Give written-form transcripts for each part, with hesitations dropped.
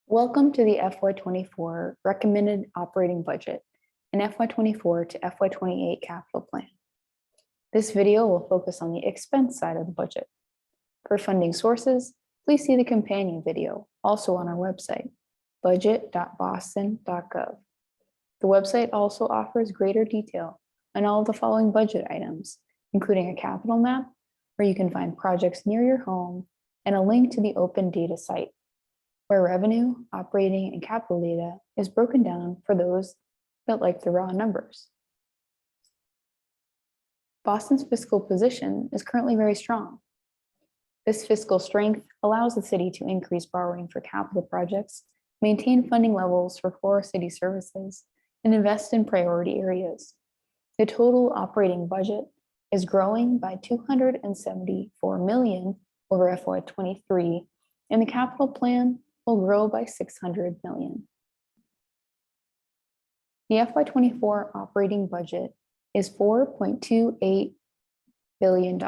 Welcome to the FY24 Recommended Operating Budget and FY24 to FY28 Capital Plan. This video will focus on the expense side of the budget. For funding sources, please see the companion video, also on our website, budget.boston.gov. The website also offers greater detail on all of the following budget items, including a capital map, where you can find projects near your home, and a link to the open data site, where revenue, operating, and capital data is broken down for those that like the raw numbers. Boston's fiscal position is currently very strong. This fiscal strength allows the city to increase borrowing for capital projects, maintain funding levels for core city services, and invest in priority areas. The total operating budget is growing by $274 million over FY23, and the capital plan will grow by $600 million. The FY24 operating budget is $4.28 billion.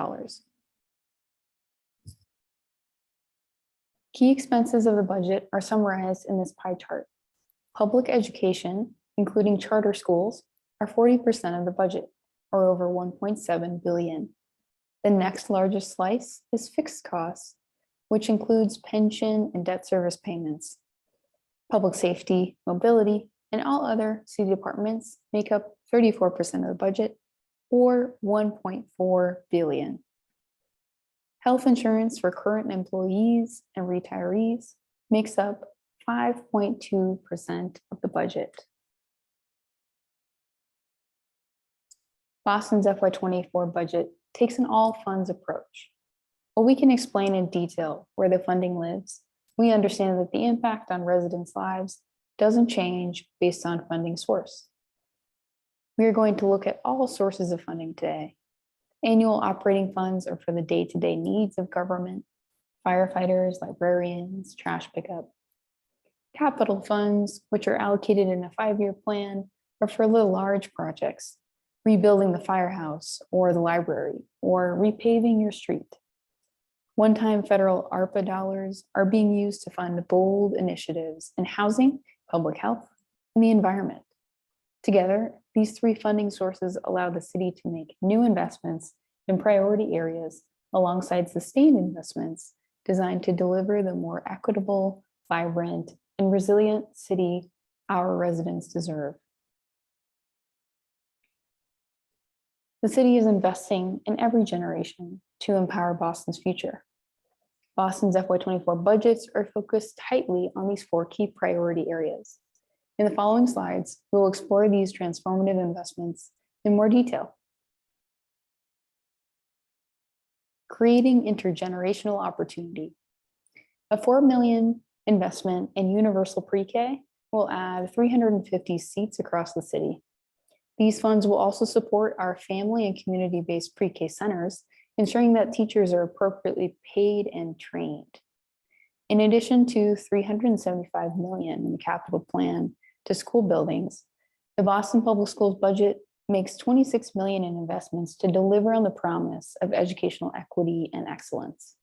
Key expenses of the budget are summarized in this pie chart. Public education, including charter schools, are 40% of the budget, or over $1.7 billion. The next largest slice is fixed costs, which includes pension and debt service payments. Public safety, mobility, and all other city departments make up 34% of the budget, or $1.4 billion. Health insurance for current employees and retirees makes up 5.2% of the budget. Boston's FY24 budget takes an all-funds approach. While we can explain in detail where the funding lives, we understand that the impact on residents' lives doesn't change based on funding source. We are going to look at all sources of funding today. Annual operating funds are for the day-to-day needs of government, firefighters, librarians, trash pickup. Capital funds, which are allocated in a 5-year plan, are for the large projects, rebuilding the firehouse or the library, or repaving your street. One-time federal ARPA dollars are being used to fund bold initiatives in housing, public health, and the environment. Together, these three funding sources allow the city to make new investments in priority areas alongside sustained investments designed to deliver the more equitable, vibrant, and resilient city our residents deserve. The city is investing in every generation to empower Boston's future. Boston's FY24 budgets are focused tightly on these 4 key priority areas. In the following slides, we will explore these transformative investments in more detail. Creating intergenerational opportunity. A $4 million investment in universal pre-K will add 350 seats across the city. These funds will also support our family and community-based pre-K centers, ensuring that teachers are appropriately paid and trained. In addition to $375 million in the capital plan to school buildings, the Boston Public Schools budget makes $26 million in investments to deliver on the promise of educational equity and excellence.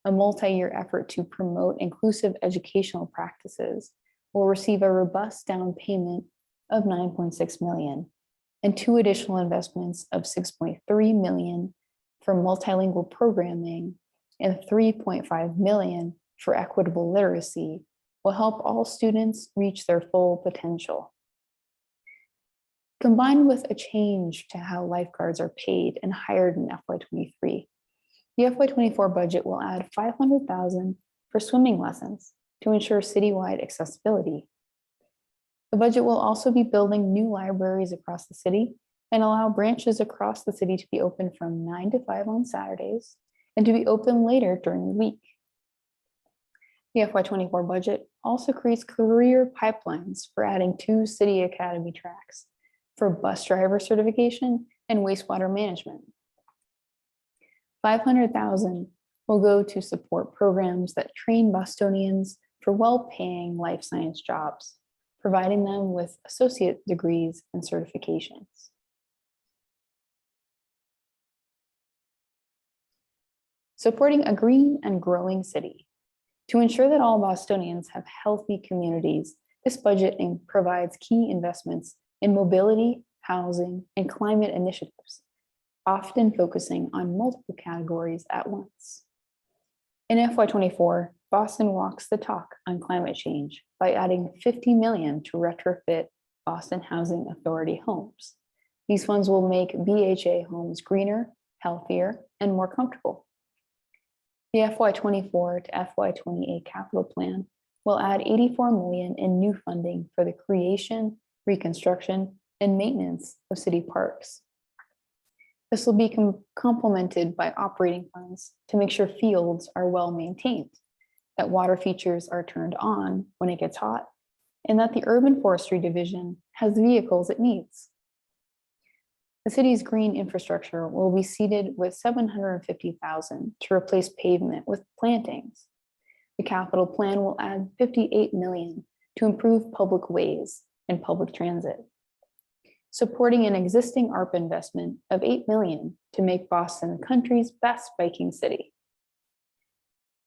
A multi-year effort to promote inclusive educational practices will receive a robust down payment of $9.6 million, and 2 additional investments of $6.3 million for multilingual programming and $3.5 million for equitable literacy will help all students reach their full potential. Combined with a change to how lifeguards are paid and hired in FY23, the FY24 budget will add $500,000 for swimming lessons to ensure citywide accessibility. The budget will also be building new libraries across the city and allow branches across the city to be open from 9 to 5 on Saturdays and to be open later during the week. The FY24 budget also creates career pipelines for adding 2 city academy tracks for bus driver certification and wastewater management. $500,000 will go to support programs that train Bostonians for well-paying life science jobs, providing them with associate degrees and certifications. Supporting a green and growing city. To ensure that all Bostonians have healthy communities, this budget provides key investments in mobility, housing, and climate initiatives, often focusing on multiple categories at once. In FY24, Boston walks the talk on climate change by adding $50 million to retrofit Boston Housing Authority homes. These funds will make BHA homes greener, healthier, and more comfortable. The FY24 to FY28 capital plan will add $84 million in new funding for the creation, reconstruction, and maintenance of city parks. This will be complemented by operating funds to make sure fields are well maintained, that water features are turned on when it gets hot, and that the Urban Forestry Division has the vehicles it needs. The city's green infrastructure will be seeded with $750,000 to replace pavement with plantings. The capital plan will add $58 million to improve public ways and public transit, supporting an existing ARP investment of $8 million to make Boston the country's best biking city.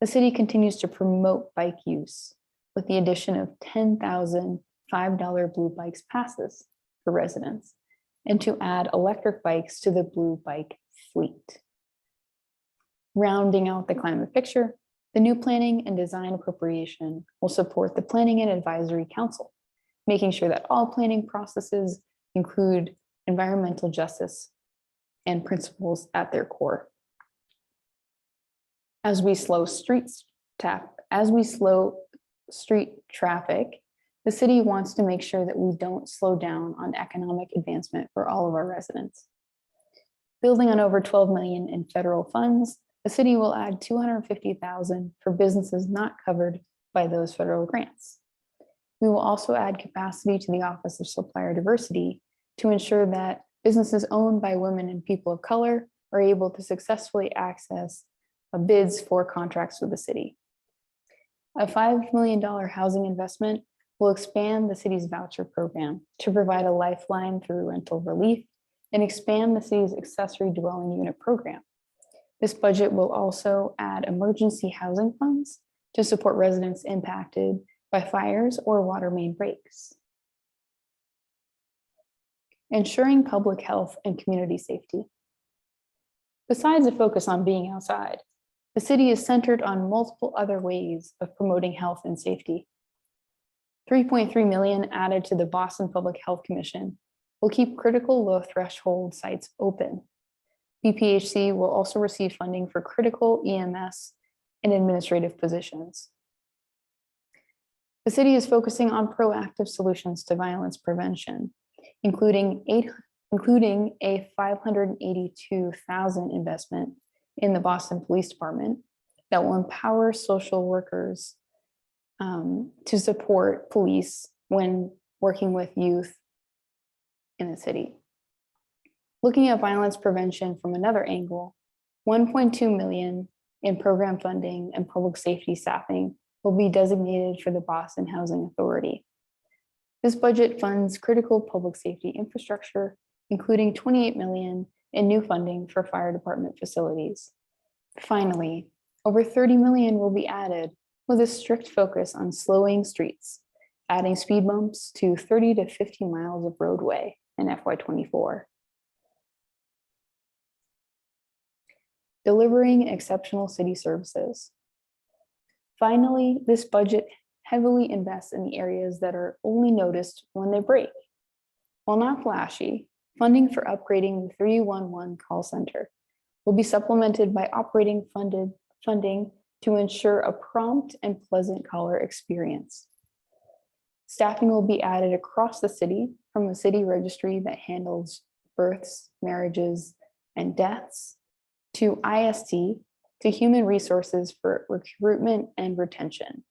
The city continues to promote bike use with the addition of 10,000 $5 Blue Bikes passes for residents, and to add electric bikes to the Blue Bike fleet. Rounding out the climate picture, the new planning and design appropriation will support the Planning and Advisory Council, making sure that all planning processes include environmental justice and principles at their core. As we slow street traffic, the city wants to make sure that we don't slow down on economic advancement for all of our residents. Building on over $12 million in federal funds, the city will add $250,000 for businesses not covered by those federal grants. We will also add capacity to the Office of Supplier Diversity to ensure that businesses owned by women and people of color are able to successfully access bids for contracts with the city. A $5 million housing investment will expand the city's voucher program to provide a lifeline through rental relief and expand the city's accessory dwelling unit program. This budget will also add emergency housing funds to support residents impacted by fires or water main breaks. Ensuring public health and community safety. Besides a focus on being outside, the city is centered on multiple other ways of promoting health and safety. $3.3 million added to the Boston Public Health Commission will keep critical low threshold sites open. BPHC will also receive funding for critical EMS and administrative positions. The city is focusing on proactive solutions to violence prevention, including a $582,000 investment in the Boston Police Department that will empower social workers to support police when working with youth in the city. Looking at violence prevention from another angle, $1.2 million in program funding and public safety staffing will be designated for the Boston Housing Authority. This budget funds critical public safety infrastructure, including $28 million in new funding for fire department facilities. Finally, over $30 million will be added with a strict focus on slowing streets, adding speed bumps to 30 to 50 miles of roadway in FY24. Delivering exceptional city services. Finally, this budget heavily invests in the areas that are only noticed when they break. While not flashy, funding for upgrading the 311 call center will be supplemented by operating funding to ensure a prompt and pleasant caller experience. Staffing will be added across the city from the city registry that handles births, marriages, and deaths, to IST, to human resources for recruitment and retention.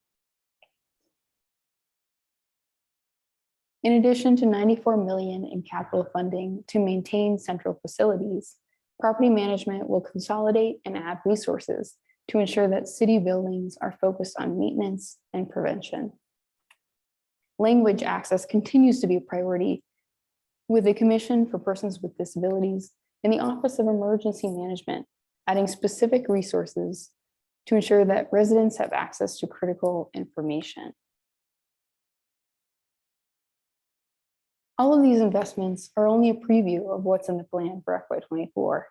In addition to $94 million in capital funding to maintain central facilities, property management will consolidate and add resources to ensure that city buildings are focused on maintenance and prevention. Language access continues to be a priority with the Commission for Persons with Disabilities and the Office of Emergency Management, adding specific resources to ensure that residents have access to critical information. All of these investments are only a preview of what's in the plan for FY24.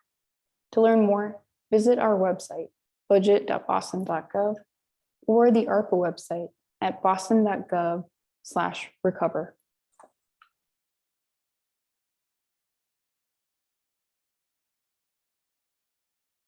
To learn more, visit our website, budget.boston.gov, or the ARPA website at boston.gov/recover.